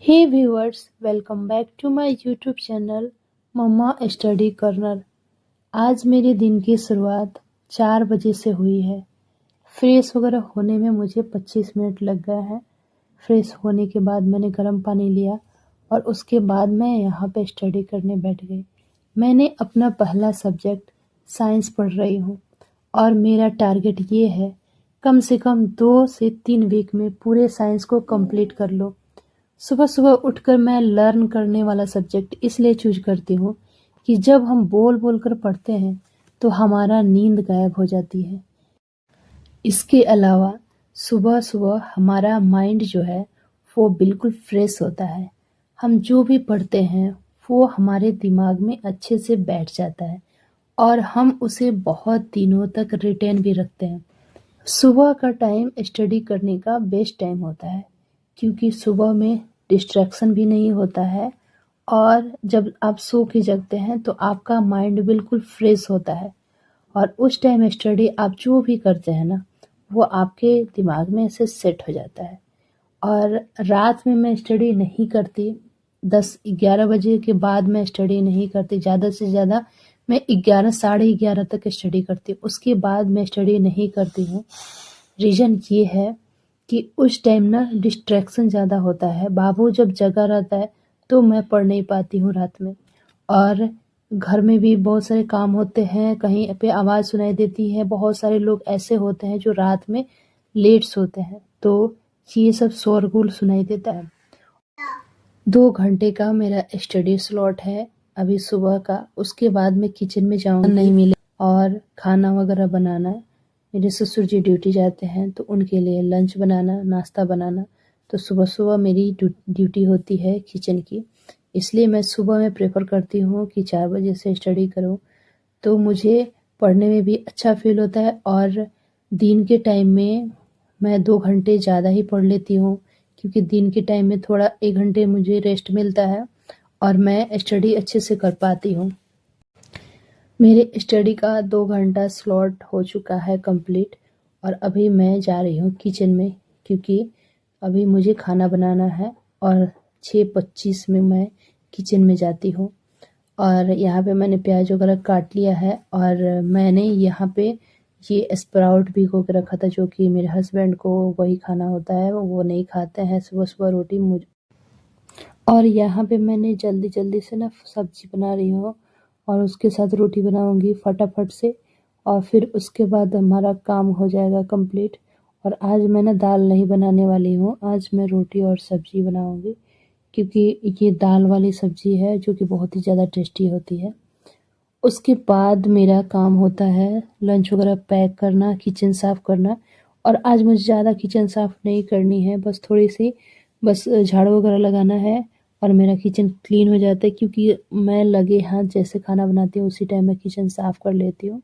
Hey viewers, welcome back to my YouTube channel Mumma Study Corner. आज मेरे दिन की शुरुआत 4 बजे से हुई है। फ्रेश वगैरह होने में मुझे 25 मिनट लग गए हैं। फ्रेश होने के बाद मैंने गर्म पानी लिया और उसके बाद मैं यहाँ पे स्टडी करने बैठ गई। मैंने अपना पहला सब्जेक्ट साइंस पढ़ रही हूँ और मेरा टारगेट ये है कम से कम 2 से 3 वीक में पूरे साइंस को कंप्लीट कर लो। सुबह-सुबह उठकर मैं लर्न करने वाला सब्जेक्ट इसलिए चूज़ करती हूँ कि जब हम बोल-बोल कर पढ़ते हैं तो हमारा नींद गायब हो जाती है। इसके अलावा सुबह-सुबह हमारा माइंड जो है वो बिल्कुल फ्रेश होता है। हम जो भी पढ़ते हैं वो हमारे दिमाग में अच्छे से बैठ जाता है और हम उसे बहुत दिनों तक रिटेन भी रखते हैं। सुबह का टाइम स्टडी करने का बेस्ट टाइम होता है क्योंकि सुबह में डिस्ट्रैक्शन भी नहीं होता है और जब आप सो के जगते हैं तो आपका माइंड बिल्कुल फ्रेश होता है और उस टाइम स्टडी आप जो भी करते हैं ना वो आपके दिमाग में ऐसे सेट हो जाता है। और रात में मैं स्टडी नहीं करती, 10-11 बजे के बाद मैं स्टडी नहीं करती, ज़्यादा से ज़्यादा मैं 11 साढ़े 11 तक स्टडी करती हूँ, उसके बाद मैं स्टडी नहीं करती हूँ। रीज़न ये है कि उस टाइम ना डिस्ट्रैक्शन ज़्यादा होता है, बाबू जब जगा रहता है तो मैं पढ़ नहीं पाती हूँ रात में और घर में भी बहुत सारे काम होते हैं, कहीं पे आवाज़ सुनाई देती है, बहुत सारे लोग ऐसे होते हैं जो रात में लेट सोते हैं, तो ये सब शोरगुल सुनाई देता है। 2 घंटे का मेरा स्टडी स्लॉट है अभी सुबह का, उसके बाद मैं किचन में जाऊँगी नहीं मिले और खाना वगैरह बनाना। मेरे ससुर जी ड्यूटी जाते हैं तो उनके लिए लंच बनाना, नाश्ता बनाना, तो सुबह-सुबह मेरी ड्यूटी होती है किचन की। इसलिए मैं सुबह में प्रेफ़र करती हूँ कि 4 बजे से स्टडी करूँ, तो मुझे पढ़ने में भी अच्छा फ़ील होता है और दिन के टाइम में मैं 2 घंटे ज़्यादा ही पढ़ लेती हूँ क्योंकि दिन के टाइम में थोड़ा 1 घंटे मुझे रेस्ट मिलता है और मैं स्टडी अच्छे से कर पाती हूँ। मेरे स्टडी का 2 घंटा स्लॉट हो चुका है कंप्लीट और अभी मैं जा रही हूँ किचन में क्योंकि अभी मुझे खाना बनाना है और 6:25 में मैं किचन में जाती हूँ। और यहाँ पे मैंने प्याज वगैरह काट लिया है और मैंने यहाँ पे ये स्प्राउट भिगो के रखा था जो कि मेरे हस्बैंड को वही खाना होता है, वो नहीं खाते हैं सुबह-सुबह रोटी मुझ और यहाँ पे मैंने जल्दी-जल्दी से ना सब्ज़ी बना रही हूँ और उसके साथ रोटी बनाऊँगी फटाफट से और फिर उसके बाद हमारा काम हो जाएगा कंप्लीट। और आज मैं ना दाल नहीं बनाने वाली हूँ, आज मैं रोटी और सब्ज़ी बनाऊँगी क्योंकि ये दाल वाली सब्ज़ी है जो कि बहुत ही ज़्यादा टेस्टी होती है। उसके बाद मेरा काम होता है लंच वगैरह पैक करना, किचन साफ़ करना और आज मुझे ज़्यादा किचन साफ़ नहीं करनी है, बस थोड़ी-सी बस झाड़ू वगैरह लगाना है और मेरा किचन क्लीन हो जाता है क्योंकि मैं लगे हाथ जैसे खाना बनाती हूँ उसी टाइम मैं किचन साफ़ कर लेती हूँ।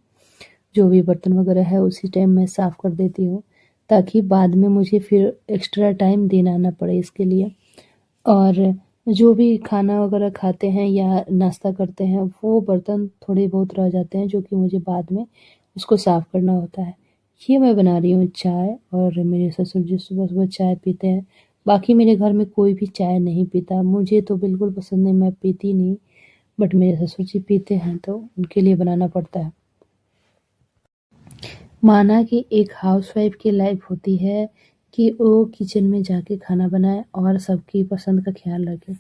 जो भी बर्तन वगैरह है उसी टाइम मैं साफ़ कर देती हूँ ताकि बाद में मुझे फिर एक्स्ट्रा टाइम देना ना पड़े इसके लिए। और जो भी खाना वगैरह खाते हैं या नाश्ता करते हैं वो बर्तन थोड़े बहुत रह जाते हैं जो कि मुझे बाद में उसको साफ़ करना होता है। ये मैं बना रही हूँ चाय और मेरे ससुर जी सुबह-सुबह चाय पीते हैं। बाकी मेरे घर में कोई भी चाय नहीं पीता, मुझे तो बिल्कुल पसंद नहीं, मैं पीती नहीं, बट मेरे ससुर जी पीते हैं तो उनके लिए बनाना पड़ता है। माना कि एक हाउसवाइफ़ की लाइफ़ होती है कि वो किचन में जाके खाना बनाए और सबकी पसंद का ख़्याल रखे।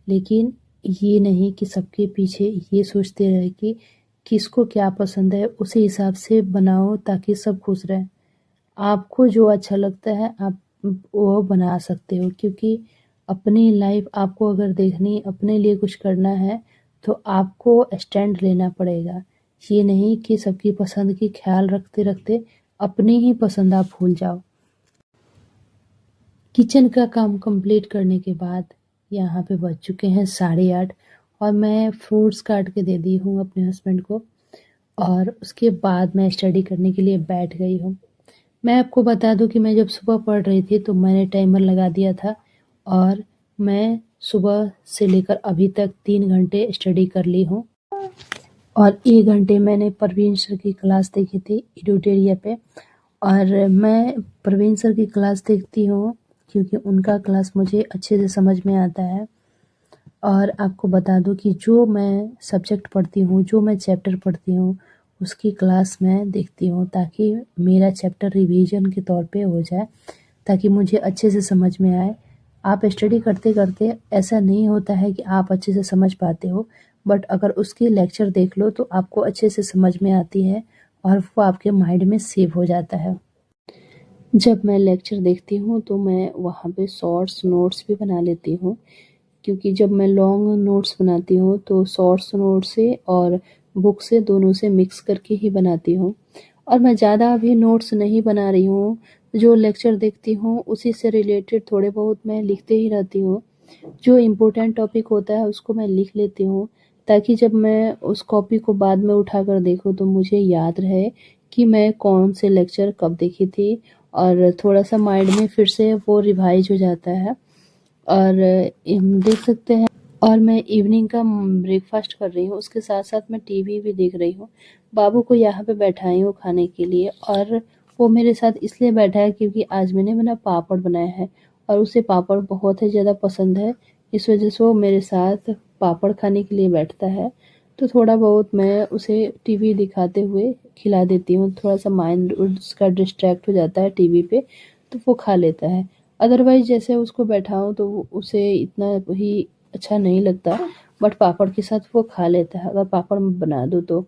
लेकिन ये नहीं कि सबके पीछे ये सोचते रहे कि किसको क्या पसंद है उसी हिसाब से बनाओ ताकि सब खुश रहें। आपको जो अच्छा लगता है आप वो बना सकते हो क्योंकि अपनी लाइफ़ आपको अगर देखनी अपने लिए कुछ करना है तो आपको स्टैंड लेना पड़ेगा। ये नहीं कि सबकी पसंद की ख़्याल रखते-रखते अपनी ही पसंद आप भूल जाओ। किचन का काम कंप्लीट करने के बाद यहाँ पे बज चुके हैं 8:30 और मैं फ्रूट्स काट के दे दी हूँ अपने हस्बैंड को और उसके बाद मैं स्टडी करने के लिए बैठ गई हूँ। मैं आपको बता दूँ कि मैं जब सुबह पढ़ रही थी तो मैंने टाइमर लगा दिया था और मैं सुबह से लेकर अभी तक 3 घंटे स्टडी कर ली हूँ और 1 घंटे मैंने परवीन सर की क्लास देखी थी एडुटेरिया पे और मैं परवीन सर की क्लास देखती हूँ क्योंकि उनका क्लास मुझे अच्छे से समझ में आता है। और आपको बता दूँ कि जो मैं सब्जेक्ट पढ़ती हूँ, जो मैं चैप्टर पढ़ती हूँ, उसकी क्लास मैं देखती हूँ ताकि मेरा चैप्टर रिवीजन के तौर पे हो जाए, ताकि मुझे अच्छे से समझ में आए। आप स्टडी करते-करते ऐसा नहीं होता है कि आप अच्छे से समझ पाते हो, बट अगर उसकी लेक्चर देख लो तो आपको अच्छे से समझ में आती है और वो आपके माइंड में सेव हो जाता है। जब मैं लेक्चर देखती हूँ तो मैं वहाँ पे शॉर्ट्स नोट्स भी बना लेती हूँ, क्योंकि जब मैं लॉन्ग नोट्स बनाती हूँ तो शॉर्ट्स नोट से और बुक से दोनों से मिक्स करके ही बनाती हूँ। और मैं ज़्यादा अभी नोट्स नहीं बना रही हूँ, जो लेक्चर देखती हूँ उसी से रिलेटेड थोड़े बहुत मैं लिखते ही रहती हूँ। जो इम्पोर्टेंट टॉपिक होता है उसको मैं लिख लेती हूँ, ताकि जब मैं उस कॉपी को बाद में उठाकर देखूँ तो मुझे याद रहे कि मैं कौन से लेक्चर कब देखी थी, और थोड़ा-सा माइंड में फिर से वो रिवाइज़ हो जाता है। और देख सकते हैं। और मैं इवनिंग का ब्रेकफ़ास्ट कर रही हूँ, उसके साथ-साथ मैं टीवी भी देख रही हूँ। बाबू को यहाँ पे बैठाई हूँ खाने के लिए, और वो मेरे साथ इसलिए बैठा है क्योंकि आज मैंने ना पापड़ बनाया है और उसे पापड़ बहुत ही ज़्यादा पसंद है। इस वज़ह से वो मेरे साथ पापड़ खाने के लिए बैठता है। तो थोड़ा बहुत मैं उसे टीवी दिखाते हुए खिला देती हूँ, थोड़ा-सा माइंड उसका डिस्ट्रैक्ट हो जाता है टीवी पे, तो वो खा लेता है। अदरवाइज़ जैसे उसको बैठाऊँ तो उसे इतना ही अच्छा नहीं लगता, बट पापड़ के साथ वो खा लेता है अगर पापड़ मैं बना दूँ तो।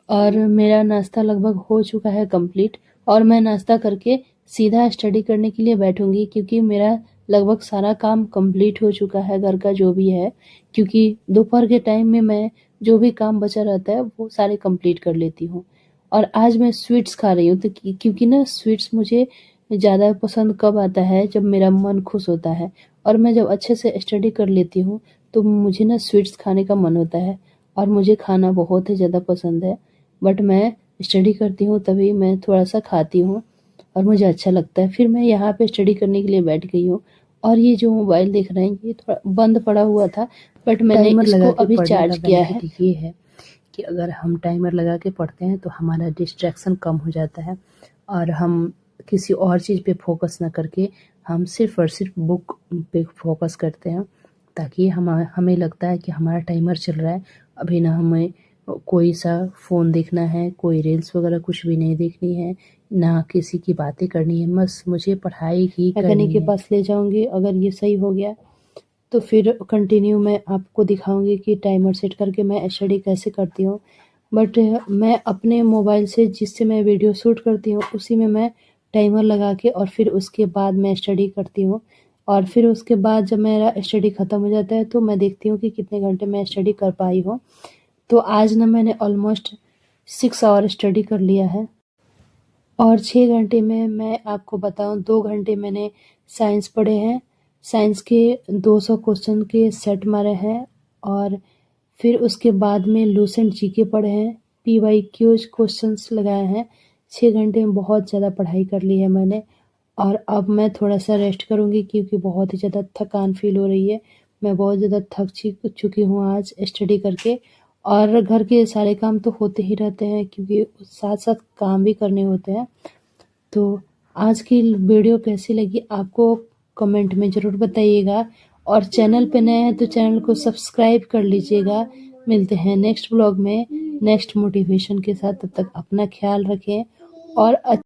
और मेरा नाश्ता लगभग हो चुका है कंप्लीट, और मैं नाश्ता करके सीधा स्टडी करने के लिए बैठूँगी, क्योंकि मेरा लगभग सारा काम कंप्लीट हो चुका है घर का जो भी है, क्योंकि दोपहर के टाइम में मैं जो भी काम बचा रहता है वो सारे कंप्लीट कर लेती हूँ। और आज मैं स्वीट्स खा रही हूँ तो क्योंकि ना स्वीट्स मुझे ज़्यादा पसंद कब आता है, जब मेरा मन खुश होता है, और मैं जब अच्छे से स्टडी कर लेती हूँ तो मुझे ना स्वीट्स खाने का मन होता है, और मुझे खाना बहुत ही ज़्यादा पसंद है। बट मैं स्टडी करती हूँ तभी मैं थोड़ा-सा खाती हूँ और मुझे अच्छा लगता है। फिर मैं यहाँ पे स्टडी करने के लिए बैठ गई हूँ, और ये जो मोबाइल देख रहे हैं ये थोड़ा बंद पड़ा हुआ था, बट मैंने टाइमर इसको लगा के अभी पढ़ने का चार्ज किया है। बेनिफिट ये है कि अगर हम टाइमर लगा के पढ़ते हैं तो हमारा डिस्ट्रैक्शन कम हो जाता है और हम किसी और चीज़ पे फोकस ना करके हम सिर्फ़ और सिर्फ बुक पे फोकस करते हैं, ताकि हमें लगता है कि हमारा टाइमर चल रहा है, अभी ना हमें कोई सा फ़ोन देखना है, कोई रील्स वगैरह कुछ भी नहीं देखनी है, ना किसी की बातें करनी है, बस मुझे पढ़ाई ही मैकेनिक करनी के है। पास ले जाऊँगी, अगर ये सही हो गया तो फिर कंटिन्यू मैं आपको दिखाऊँगी कि टाइमर सेट करके मैं स्टडी कैसे करती हूँ। बट मैं अपने मोबाइल से जिससे मैं वीडियो शूट करती हूँ उसी में मैं टाइमर लगा के और फिर उसके बाद मैं स्टडी करती हूँ। और फिर उसके बाद जब मेरा स्टडी ख़त्म हो जाता है तो मैं देखती हूँ कि कितने घंटे मैं स्टडी कर पाई हूँ। तो आज ना मैंने ऑलमोस्ट 6 आवर स्टडी कर लिया है, और 6 घंटे में मैं आपको बताऊँ 2 घंटे मैंने साइंस पढ़े हैं। साइंस के 200 क्वेश्चन के सेट मारे हैं, और फिर उसके बाद में लूसेंट जीके पढ़े हैं, पीवाईक्यूज क्वेश्चंस लगाए हैं। 6 घंटे में बहुत ज़्यादा पढ़ाई कर ली है मैंने, और अब मैं थोड़ा-सा रेस्ट करूँगी क्योंकि बहुत ही ज़्यादा थकान फ़ील हो रही है। मैं बहुत ज़्यादा थक चुकी हूँ आज स्टडी करके, और घर के सारे काम तो होते ही रहते हैं क्योंकि साथ-साथ काम भी करने होते हैं। तो आज की वीडियो कैसी लगी आपको कमेंट में ज़रूर बताइएगा, और चैनल पे नए हैं तो चैनल को सब्सक्राइब कर लीजिएगा। मिलते हैं नेक्स्ट व्लॉग में नेक्स्ट मोटिवेशन के साथ, तब तक अपना ख्याल रखें और